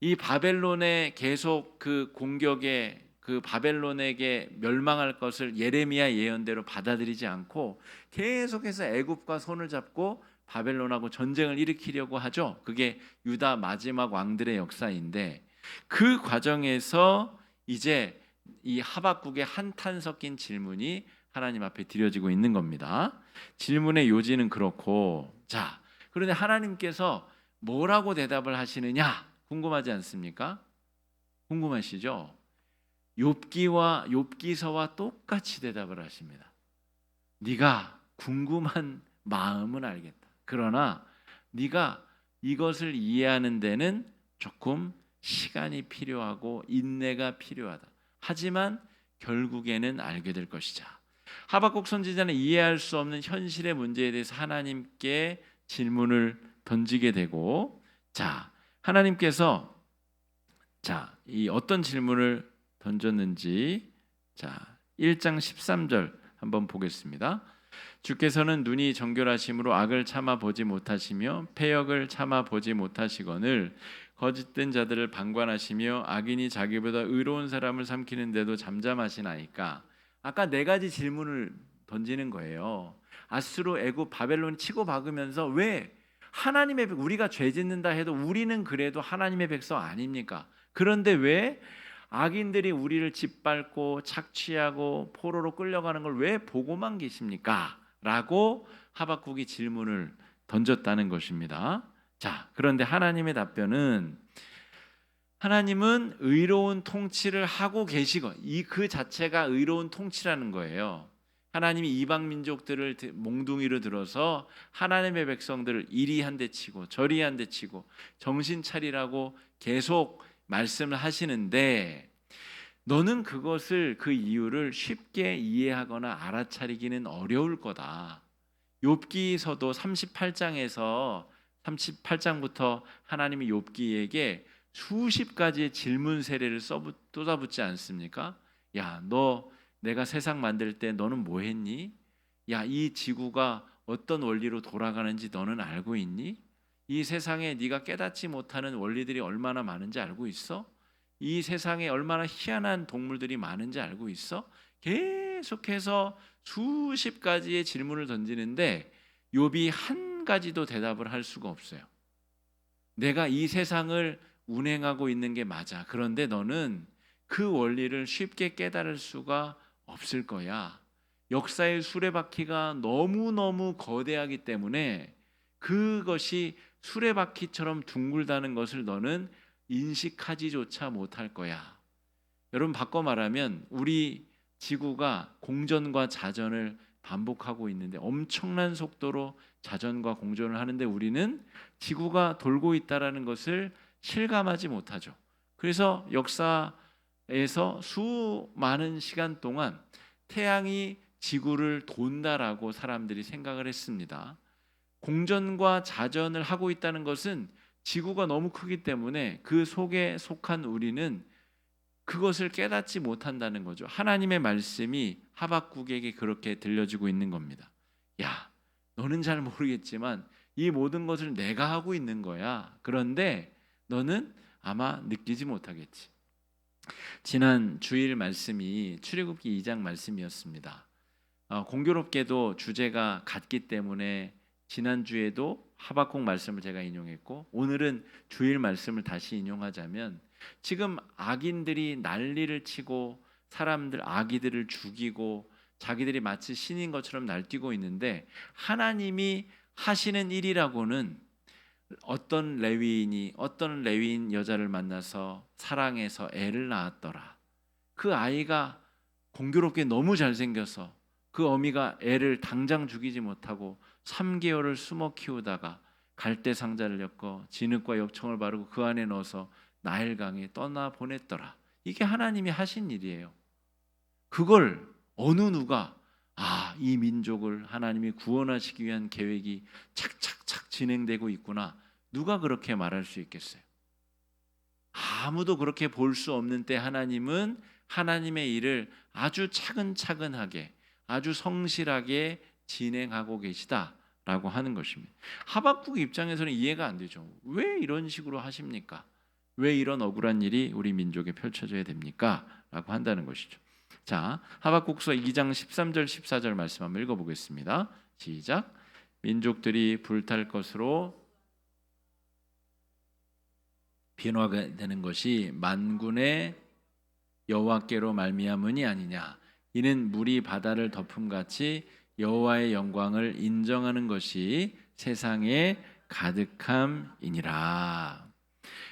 이 바벨론의 계속 그 공격에 그 바벨론에게 멸망할 것을 예레미야 예언대로 받아들이지 않고 계속해서 애굽과 손을 잡고 바벨론하고 전쟁을 일으키려고 하죠. 그게 유다 마지막 왕들의 역사인데 그 과정에서 이제 이 하박국의 한탄 섞인 질문이 하나님 앞에 드려지고 있는 겁니다. 질문의 요지는 그렇고 자, 그런데 하나님께서 뭐라고 대답을 하시느냐 궁금하지 않습니까? 궁금하시죠? 욥기서와 똑같이 대답을 하십니다. 네가 궁금한 마음은 알겠다. 그러나 네가 이것을 이해하는 데는 조금 시간이 필요하고 인내가 필요하다. 하지만 결국에는 알게 될 것이자. 하박국 선지자는 이해할 수 없는 현실의 문제에 대해서 하나님께 질문을 던지게 되고 자, 하나님께서 이 어떤 질문을 던졌는지 1장 13절 한번 보겠습니다. 주께서는 눈이 정결하심으로 악을 참아 보지 못하시며 패역을 참아 보지 못하시거늘 거짓된 자들을 방관하시며 악인이 자기보다 의로운 사람을 삼키는데도 잠잠하시나이까. 아까 네 가지 질문을 던지는 거예요. 아수르, 애굽, 바벨론이 치고 박으면서 왜 하나님의 우리가 죄 짓는다 해도 우리는 그래도 하나님의 백성 아닙니까? 그런데 왜 악인들이 우리를 짓밟고 착취하고 포로로 끌려가는 걸 왜 보고만 계십니까? 라고 하박국이 질문을 던졌다는 것입니다. 자, 그런데 하나님의 답변은 하나님은 의로운 통치를 하고 계시고 그 자체가 의로운 통치라는 거예요. 하나님이 이방 민족들을 몽둥이로 들어서 하나님의 백성들을 이리 한 대 치고 저리 한 대 치고 정신 차리라고 계속 말씀을 하시는데 너는 그것을 그 이유를 쉽게 이해하거나 알아차리기는 어려울 거다. 욥기서도 38장부터 하나님이 욥기에게 수십 가지의 질문 세례를 쏟아붓지 않습니까? 야, 너 내가 세상 만들 때 너는 뭐 했니? 야, 이 지구가 어떤 원리로 돌아가는지 너는 알고 있니? 이 세상에 네가 깨닫지 못하는 원리들이 얼마나 많은지 알고 있어? 이 세상에 얼마나 희한한 동물들이 많은지 알고 있어? 계속해서 수십 가지의 질문을 던지는데 욥이 한 가지도 대답을 할 수가 없어요. 내가 이 세상을 운행하고 있는 게 맞아. 그런데 너는 그 원리를 쉽게 깨달을 수가 없을 거야. 역사의 수레바퀴가 너무너무 거대하기 때문에 그것이 수레바퀴처럼 둥글다는 것을 너는 인식하지조차 못할 거야. 여러분, 바꿔 말하면 우리 지구가 공전과 자전을 반복하고 있는데 엄청난 속도로 자전과 공전을 하는데 우리는 지구가 돌고 있다는 것을 실감하지 못하죠. 그래서 역사에서 수많은 시간 동안 태양이 지구를 돈다라고 사람들이 생각을 했습니다. 공전과 자전을 하고 있다는 것은 지구가 너무 크기 때문에 그 속에 속한 우리는 그것을 깨닫지 못한다는 거죠. 하나님의 말씀이 하박국에게 그렇게 들려지고 있는 겁니다. 야, 너는 잘 모르겠지만 이 모든 것을 내가 하고 있는 거야. 그런데 너는 아마 느끼지 못하겠지. 지난 주일 말씀이 출애굽기 2장 말씀이었습니다. 공교롭게도 주제가 같기 때문에 지난주에도 하박국 말씀을 제가 인용했고 오늘은 주일 말씀을 다시 인용하자면 지금 악인들이 난리를 치고 사람들 아기들을 죽이고 자기들이 마치 신인 것처럼 날뛰고 있는데 하나님이 하시는 일이라고는 어떤 레위인 여자를 만나서 사랑해서 애를 낳았더라. 그 아이가 공교롭게 너무 잘생겨서 그 어미가 애를 당장 죽이지 못하고 3개월을 숨어 키우다가 갈대 상자를 엮어 진흙과 엽청을 바르고 그 안에 넣어서 나일강에 떠나 보냈더라. 이게 하나님이 하신 일이에요. 그걸 어느 누가 이 민족을 하나님이 구원하시기 위한 계획이 착착착 진행되고 있구나. 누가 그렇게 말할 수 있겠어요? 아무도 그렇게 볼 수 없는 때 하나님은 하나님의 일을 아주 차근차근하게 아주 성실하게 진행하고 계시다라고 하는 것입니다. 하박국 입장에서는 이해가 안 되죠. 왜 이런 식으로 하십니까? 왜 이런 억울한 일이 우리 민족에 펼쳐져야 됩니까? 라고 한다는 것이죠. 자, 하박국서 2장 13절 14절 말씀 한번 읽어보겠습니다. 시작. 민족들이 불탈 것으로 변화가 되는 것이 만군의 여호와께로 말미암으니 아니냐. 이는 물이 바다를 덮음같이 여호와의 영광을 인정하는 것이 세상에 가득함이니라.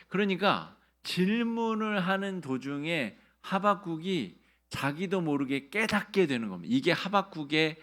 그러니까 질문을 하는 도중에 하박국이 자기도 모르게 깨닫게 되는 겁니다. 이게 하박국의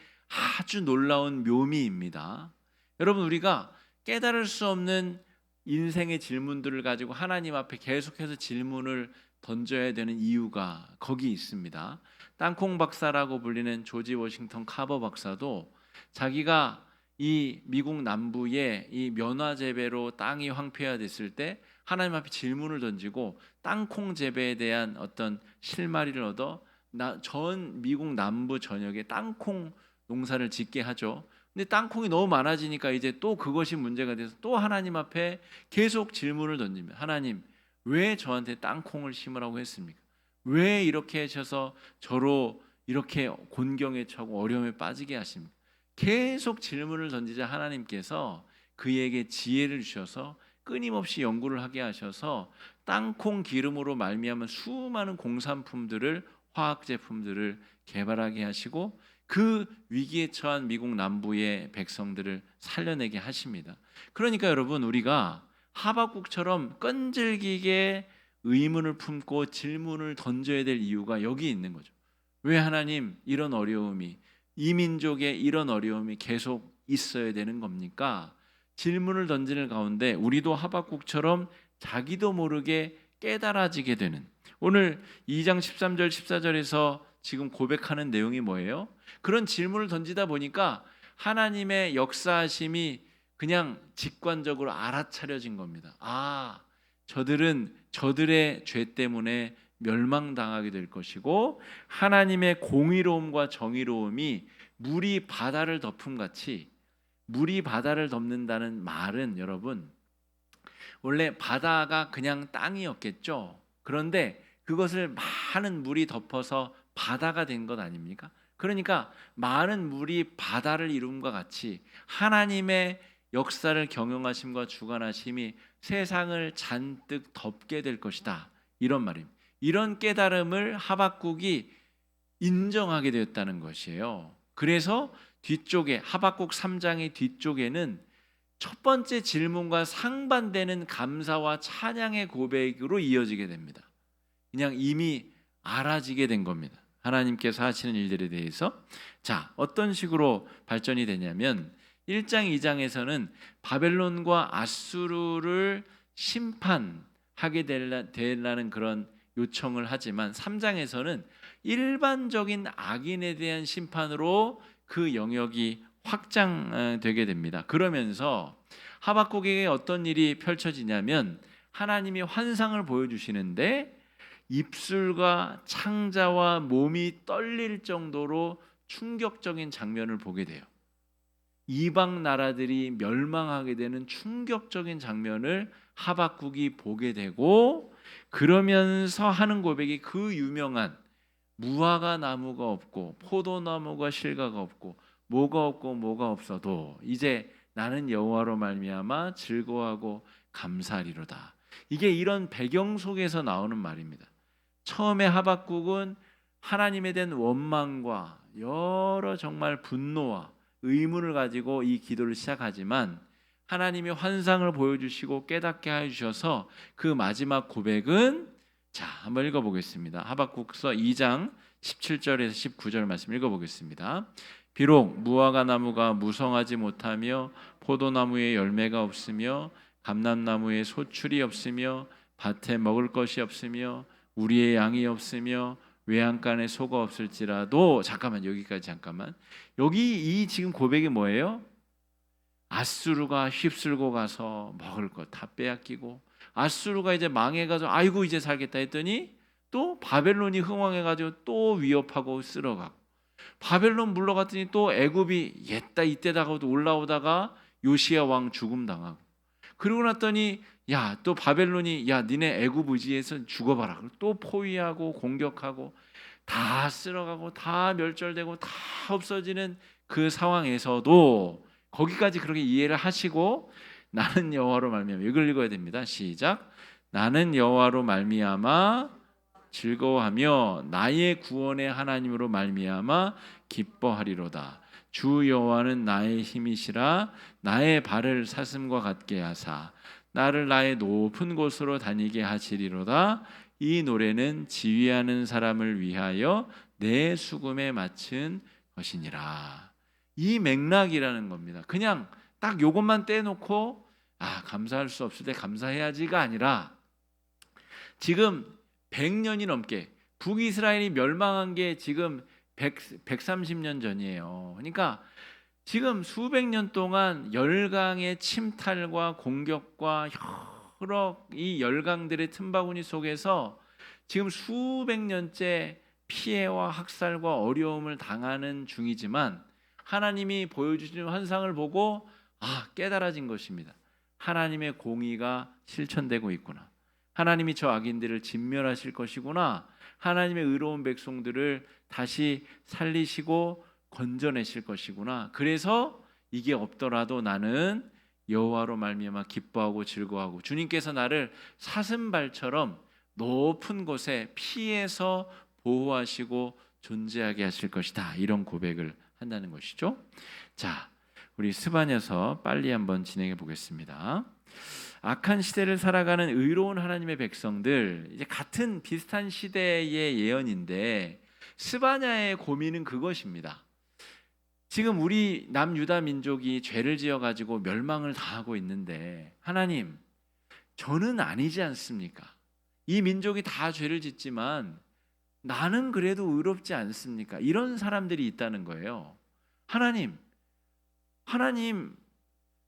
아주 놀라운 묘미입니다. 여러분, 우리가 깨달을 수 없는 인생의 질문들을 가지고 하나님 앞에 계속해서 질문을 던져야 되는 이유가 거기 있습니다. 땅콩 박사라고 불리는 조지 워싱턴 카버 박사도 자기가 이 미국 남부에 이 면화 재배로 땅이 황폐화됐을 때 하나님 앞에 질문을 던지고 땅콩 재배에 대한 어떤 실마리를 얻어 전 미국 남부 전역에 땅콩 농사를 짓게 하죠. 근데 땅콩이 너무 많아지니까 이제 또 그것이 문제가 돼서 또 하나님 앞에 계속 질문을 던집니다. 하나님, 왜 저한테 땅콩을 심으라고 했습니까? 왜 이렇게 하셔서 저로 이렇게 곤경에 처하고 어려움에 빠지게 하십니까? 계속 질문을 던지자 하나님께서 그에게 지혜를 주셔서 끊임없이 연구를 하게 하셔서 땅콩 기름으로 말미암은 수많은 공산품들을, 화학 제품들을 개발하게 하시고 그 위기에 처한 미국 남부의 백성들을 살려내게 하십니다. 그러니까 여러분, 우리가 하박국처럼 끈질기게 의문을 품고 질문을 던져야 될 이유가 여기 있는 거죠. 왜 하나님 이런 어려움이, 이 민족에 이런 어려움이 계속 있어야 되는 겁니까? 질문을 던지는 가운데 우리도 하박국처럼 자기도 모르게 깨달아지게 되는, 오늘 2장 13절 14절에서 지금 고백하는 내용이 뭐예요? 그런 질문을 던지다 보니까 하나님의 역사하심이 그냥 직관적으로 알아차려진 겁니다. 아, 저들은 저들의 죄 때문에 멸망당하게 될 것이고 하나님의 공의로움과 정의로움이 물이 바다를 덮음 같이, 물이 바다를 덮는다는 말은 여러분, 원래 바다가 그냥 땅이었겠죠. 그런데 그것을 많은 물이 덮어서 바다가 된 것 아닙니까? 그러니까 많은 물이 바다를 이룬과 같이 하나님의 역사를 경영하심과 주관하심이 세상을 잔뜩 덮게 될 것이다, 이런 말입니다. 이런 깨달음을 하박국이 인정하게 되었다는 것이에요. 그래서 뒤쪽에, 하박국 3장의 뒤쪽에는 첫 번째 질문과 상반되는 감사와 찬양의 고백으로 이어지게 됩니다. 그냥 이미 알아지게 된 겁니다. 하나님께서 하시는 일들에 대해서. 자, 어떤 식으로 발전이 되냐면 1장 2장에서는 바벨론과 아수르를 심판하게 되라는 그런 요청을 하지만 3장에서는 일반적인 악인에 대한 심판으로 그 영역이 확장되게 됩니다. 그러면서 하박국에게 어떤 일이 펼쳐지냐면 하나님이 환상을 보여주시는데 입술과 창자와 몸이 떨릴 정도로 충격적인 장면을 보게 돼요. 이방 나라들이 멸망하게 되는 충격적인 장면을 하박국이 보게 되고, 그러면서 하는 고백이 그 유명한 무화과 나무가 없고 포도나무가 실과가 없고 뭐가 없고 뭐가 없어도 이제 나는 여호와로 말미암아 즐거워하고 감사하리로다. 이게 이런 배경 속에서 나오는 말입니다. 처음에 하박국은 하나님에 대한 원망과 여러 정말 분노와 의문을 가지고 이 기도를 시작하지만 하나님이 환상을 보여주시고 깨닫게 해주셔서 그 마지막 고백은, 자, 한번 읽어보겠습니다. 하박국서 2장 17절에서 19절 말씀 읽어보겠습니다. 비록 무화과 나무가 무성하지 못하며 포도나무에 열매가 없으며 감람나무에 소출이 없으며 밭에 먹을 것이 없으며 우리의 양이 없으며 외양간에 소가 없을지라도, 잠깐만, 여기까지 잠깐만. 여기 이 지금 고백이 뭐예요? 아수르가 휩쓸고 가서 먹을 것 다 빼앗기고, 아수르가 이제 망해가지고 아이고 이제 살겠다 했더니 또 바벨론이 흥왕해가지고 또 위협하고 쓸어가고, 바벨론 물러갔더니 또 애굽이 옛다 이때다가도 올라오다가 요시야 왕 죽음 당하고, 그러고 났더니 야, 또 바벨론이 야 니네 애굽 의지에서 죽어봐라, 또 포위하고 공격하고 다 쓸어가고 다 멸절되고 다 없어지는 그 상황에서도 거기까지 그렇게 이해를 하시고 나는 여호와로 말미암아, 이걸 읽어야 됩니다. 시작. 나는 여호와로 말미암아 즐거워하며 나의 구원의 하나님으로 말미암아 기뻐하리로다. 주 여호와는 나의 힘이시라. 나의 발을 사슴과 같게 하사 나를 나의 높은 곳으로 다니게 하시리로다. 이 노래는 지휘하는 사람을 위하여 내 수금에 맞춘 것이니라. 이 맥락이라는 겁니다. 그냥 딱 요것만 떼놓고 감사할 수 없을 때 감사해야지가 아니라, 지금 100년이 넘게 북이스라엘이 멸망한 게 지금 130년 전이에요. 그러니까 지금 수백 년 동안 열강의 침탈과 공격과 여러 이 열강들의 틈바구니 속에서 지금 수백 년째 피해와 학살과 어려움을 당하는 중이지만 하나님이 보여주시는 환상을 보고 깨달아진 것입니다. 하나님의 공의가 실천되고 있구나. 하나님이 저 악인들을 진멸하실 것이구나. 하나님의 의로운 백성들을 다시 살리시고 건져내실 것이구나. 그래서 이게 없더라도 나는 여호와로 말미암아 기뻐하고 즐거워하고 주님께서 나를 사슴발처럼 높은 곳에 피해서 보호하시고 존재하게 하실 것이다. 이런 고백을 한다는 것이죠. 자, 우리 스바냐서 빨리 한번 진행해 보겠습니다. 악한 시대를 살아가는 의로운 하나님의 백성들, 이제 같은 비슷한 시대의 예언인데 스바냐의 고민은 그것입니다. 지금 우리 남유다 민족이 죄를 지어 가지고 멸망을 당하고 있는데 하나님, 저는 아니지 않습니까? 이 민족이 다 죄를 짓지만 나는 그래도 의롭지 않습니까? 이런 사람들이 있다는 거예요. 하나님,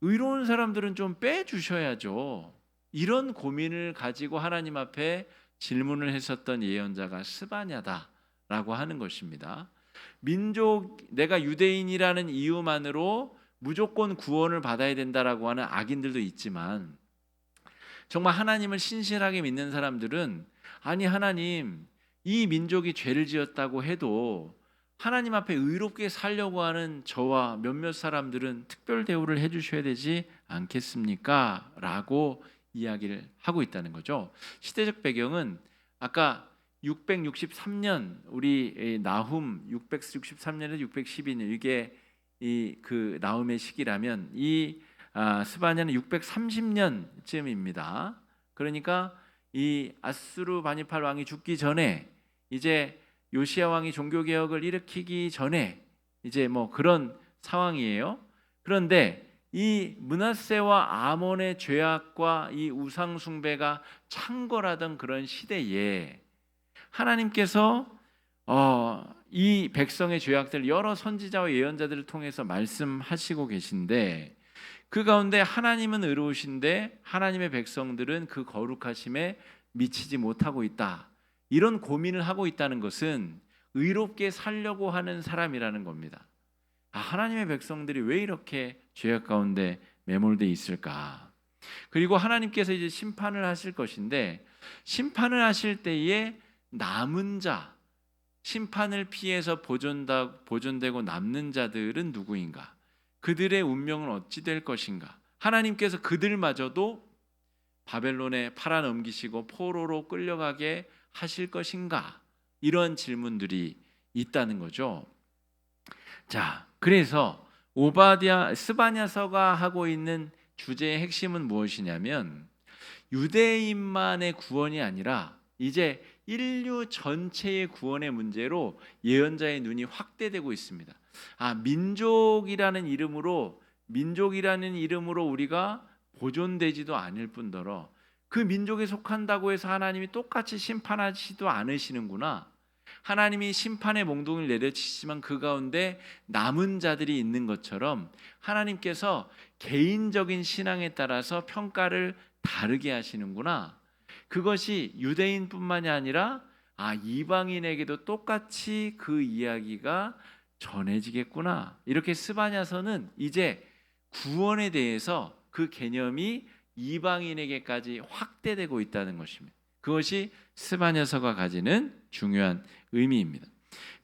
의로운 사람들은 좀 빼주셔야죠. 이런 고민을 가지고 하나님 앞에 질문을 했었던 예언자가 스바냐다라고 하는 것입니다. 내가 유대인이라는 이유만으로 무조건 구원을 받아야 된다라고 하는 악인들도 있지만 정말 하나님을 신실하게 믿는 사람들은 아니 하나님, 이 민족이 죄를 지었다고 해도 하나님 앞에 의롭게 살려고 하는 저와 몇몇 사람들은 특별 대우를 해주셔야 되지 않겠습니까? 라고 이야기를 하고 있다는 거죠. 시대적 배경은 아까 663년 우리 나훔 663년에서 612년 이게 그 나훔의 시기라면 이 스바냐는 630년쯤입니다. 그러니까 이 아수르 바니팔 왕이 죽기 전에 이제 요시야 왕이 종교 개혁을 일으키기 전에 이제 뭐 그런 상황이에요. 그런데 이 므낫세와 아몬의 죄악과 이 우상 숭배가 창궐하던 그런 시대에 하나님께서 이 백성의 죄악들 여러 선지자와 예언자들을 통해서 말씀하시고 계신데 그 가운데 하나님은 의로우신데 하나님의 백성들은 그 거룩하심에 미치지 못하고 있다. 이런 고민을 하고 있다는 것은 의롭게 살려고 하는 사람이라는 겁니다. 하나님의 백성들이 왜 이렇게 죄악 가운데 매몰되어 있을까? 그리고 하나님께서 이제 심판을 하실 것인데 심판을 하실 때에 남은 자, 심판을 피해서 보존되고 남는 자들은 누구인가? 그들의 운명은 어찌 될 것인가? 하나님께서 그들마저도 바벨론에 팔아넘기시고 포로로 끌려가게 하실 것인가? 이런 질문들이 있다는 거죠. 자, 그래서 스바냐서가 하고 있는 주제의 핵심은 무엇이냐면 유대인만의 구원이 아니라 이제 인류 전체의 구원의 문제로 예언자의 눈이 확대되고 있습니다. 민족이라는 이름으로 우리가 보존되지도 않을 뿐더러 그 민족에 속한다고 해서 하나님이 똑같이 심판하지도 않으시는구나. 하나님이 심판의 몽둥이를 내려치시지만 그 가운데 남은 자들이 있는 것처럼 하나님께서 개인적인 신앙에 따라서 평가를 다르게 하시는구나. 그것이 유대인뿐만이 아니라 이방인에게도 똑같이 그 이야기가 전해지겠구나. 이렇게 스바냐서는 이제 구원에 대해서 그 개념이 이방인에게까지 확대되고 있다는 것입니다. 그것이 스바냐서가 가지는 중요한 의미입니다.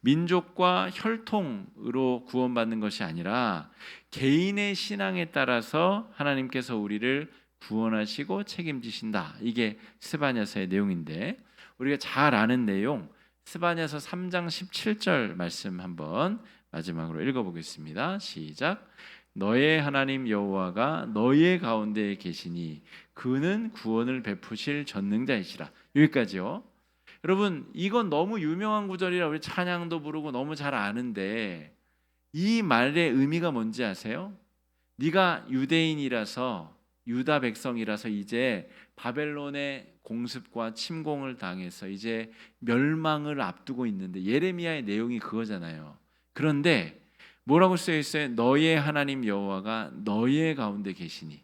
민족과 혈통으로 구원받는 것이 아니라 개인의 신앙에 따라서 하나님께서 우리를 구원하시고 책임지신다. 이게 스바냐서의 내용인데 우리가 잘 아는 내용 스바냐서 3장 17절 말씀 한번 마지막으로 읽어보겠습니다. 시작. 너의 하나님 여호와가 너의 가운데에 계시니 그는 구원을 베푸실 전능자이시라. 여기까지요. 여러분 이건 너무 유명한 구절이라 우리 찬양도 부르고 너무 잘 아는데 이 말의 의미가 뭔지 아세요? 네가 유대인이라서 유다 백성이라서 이제 바벨론의 공습과 침공을 당해서 이제 멸망을 앞두고 있는데 예레미야의 내용이 그거잖아요. 그런데 뭐라고 쓰여 있어요? 너의 하나님 여호와가 너의 가운데 계시니.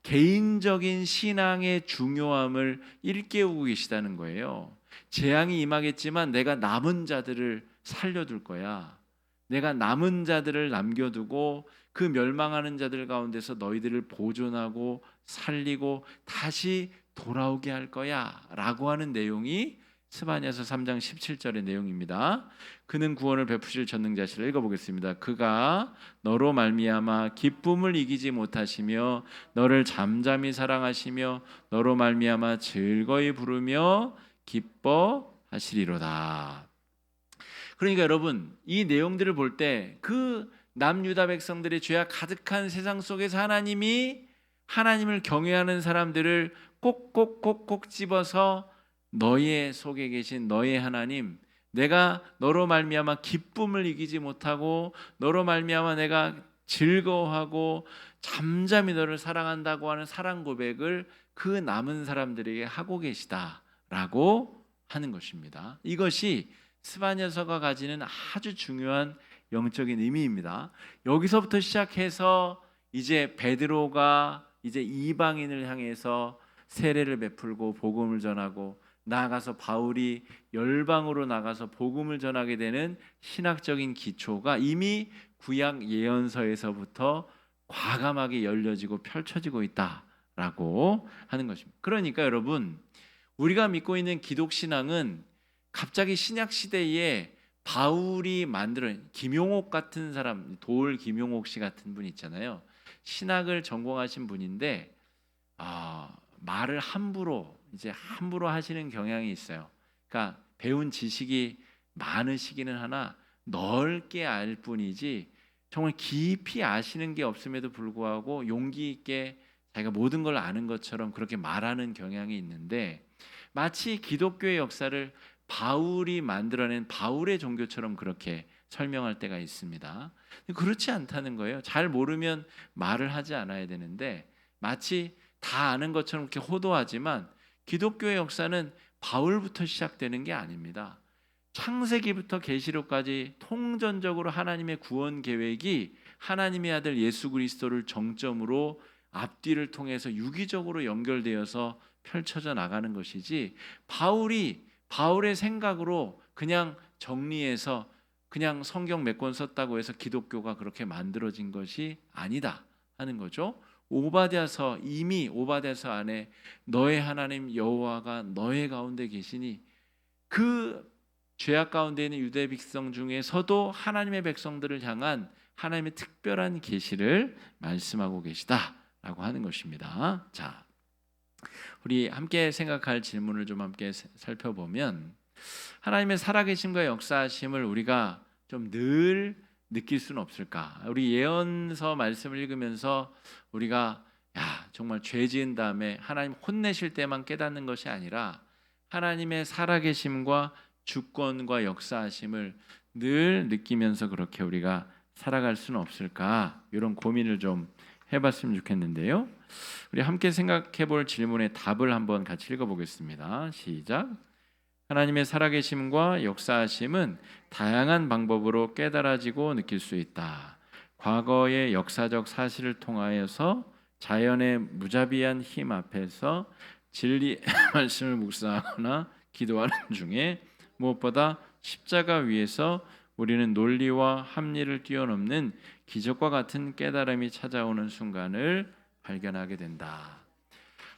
개인적인 신앙의 중요함을 일깨우고 계시다는 거예요. 재앙이 임하겠지만 내가 남은 자들을 살려둘 거야. 내가 남은 자들을 남겨두고 그 멸망하는 자들 가운데서 너희들을 보존하고 살리고 다시 돌아오게 할 거야 라고 하는 내용이 스바냐서 3장 17절의 내용입니다. 그는 구원을 베푸실 전능자시라. 읽어보겠습니다. 그가 너로 말미암아 기쁨을 이기지 못하시며 너를 잠잠히 사랑하시며 너로 말미암아 즐거이 부르며 기뻐하시리로다. 그러니까 여러분, 이 내용들을 볼 때 그 남유다 백성들의 죄악 가득한 세상 속에서 하나님이 하나님을 경외하는 사람들을 꼭꼭꼭꼭 집어서 너의 속에 계신 너의 하나님, 내가 너로 말미암아 기쁨을 이기지 못하고 너로 말미암아 내가 즐거워하고 잠잠히 너를 사랑한다고 하는 사랑 고백을 그 남은 사람들에게 하고 계시다라고 하는 것입니다. 이것이 스바냐서가 가지는 아주 중요한 영적인 의미입니다. 여기서부터 시작해서 이제 베드로가 이제 이방인을 향해서 세례를 베풀고 복음을 전하고 나아가서 바울이 열방으로 나가서 복음을 전하게 되는 신학적인 기초가 이미 구약 예언서에서부터 과감하게 열려지고 펼쳐지고 있다라고 하는 것입니다. 그러니까 여러분, 우리가 믿고 있는 기독신앙은 갑자기 신약 시대에 바울이 만든 김용옥 같은 사람, 도울 김용옥 씨 같은 분 있잖아요. 신학을 전공하신 분인데 말을 함부로 하시는 경향이 있어요. 그러니까 배운 지식이 많으시기는 하나 넓게 알 뿐이지 정말 깊이 아시는 게 없음에도 불구하고 용기 있게 자기가 모든 걸 아는 것처럼 그렇게 말하는 경향이 있는데 마치 기독교의 역사를 바울이 만들어낸 바울의 종교처럼 그렇게 설명할 때가 있습니다. 그렇지 않다는 거예요. 잘 모르면 말을 하지 않아야 되는데 마치 다 아는 것처럼 그렇게 호도하지만 기독교의 역사는 바울부터 시작되는 게 아닙니다. 창세기부터 계시록까지 통전적으로 하나님의 구원 계획이 하나님의 아들 예수 그리스도를 정점으로 앞뒤를 통해서 유기적으로 연결되어서 펼쳐져 나가는 것이지 바울의 생각으로 그냥 정리해서 그냥 성경 몇 권 썼다고 해서 기독교가 그렇게 만들어진 것이 아니다 하는 거죠. 이미 오바댜서 안에 너의 하나님 여호와가 너의 가운데 계시니 그 죄악 가운데 있는 유대 백성 중에서도 하나님의 백성들을 향한 하나님의 특별한 계시를 말씀하고 계시다라고 하는 것입니다. 자, 우리 함께 생각할 질문을 좀 함께 살펴보면 하나님의 살아계심과 역사하심을 우리가 좀 늘 느낄 수는 없을까? 우리 예언서 말씀을 읽으면서 우리가 정말 죄 지은 다음에 하나님 혼내실 때만 깨닫는 것이 아니라 하나님의 살아계심과 주권과 역사하심을 늘 느끼면서 그렇게 우리가 살아갈 수는 없을까? 이런 고민을 좀 해봤으면 좋겠는데요. 우리 함께 생각해 볼 질문의 답을 한번 같이 읽어보겠습니다. 시작. 하나님의 살아계심과 역사하심은 다양한 방법으로 깨달아지고 느낄 수 있다. 과거의 역사적 사실을 통하여서 자연의 무자비한 힘 앞에서 진리의 말씀을 묵상하거나 기도하는 중에 무엇보다 십자가 위에서 우리는 논리와 합리를 뛰어넘는 기적과 같은 깨달음이 찾아오는 순간을 발견하게 된다.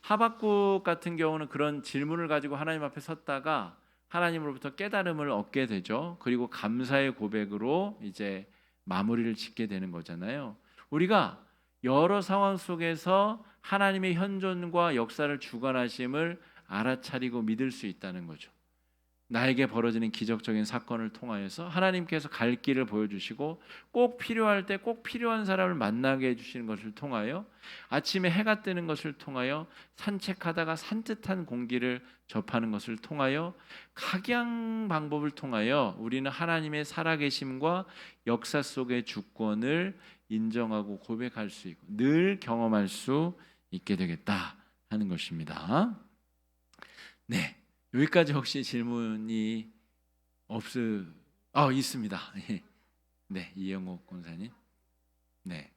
하박국 같은 경우는 그런 질문을 가지고 하나님 앞에 섰다가 하나님으로부터 깨달음을 얻게 되죠. 그리고 감사의 고백으로 이제 마무리를 짓게 되는 거잖아요. 우리가 여러 상황 속에서 하나님의 현존과 역사를 주관하심을 알아차리고 믿을 수 있다는 거죠. 나에게 벌어지는 기적적인 사건을 통하여서 하나님께서 갈 길을 보여주시고 꼭 필요할 때 꼭 필요한 사람을 만나게 해주시는 것을 통하여 아침에 해가 뜨는 것을 통하여 산책하다가 산뜻한 공기를 접하는 것을 통하여 각양 방법을 통하여 우리는 하나님의 살아계심과 역사 속의 주권을 인정하고 고백할 수 있고 늘 경험할 수 있게 되겠다 하는 것입니다. 네. 여기까지 혹시 질문이 있습니다. 네, 이영옥 권사님. 네.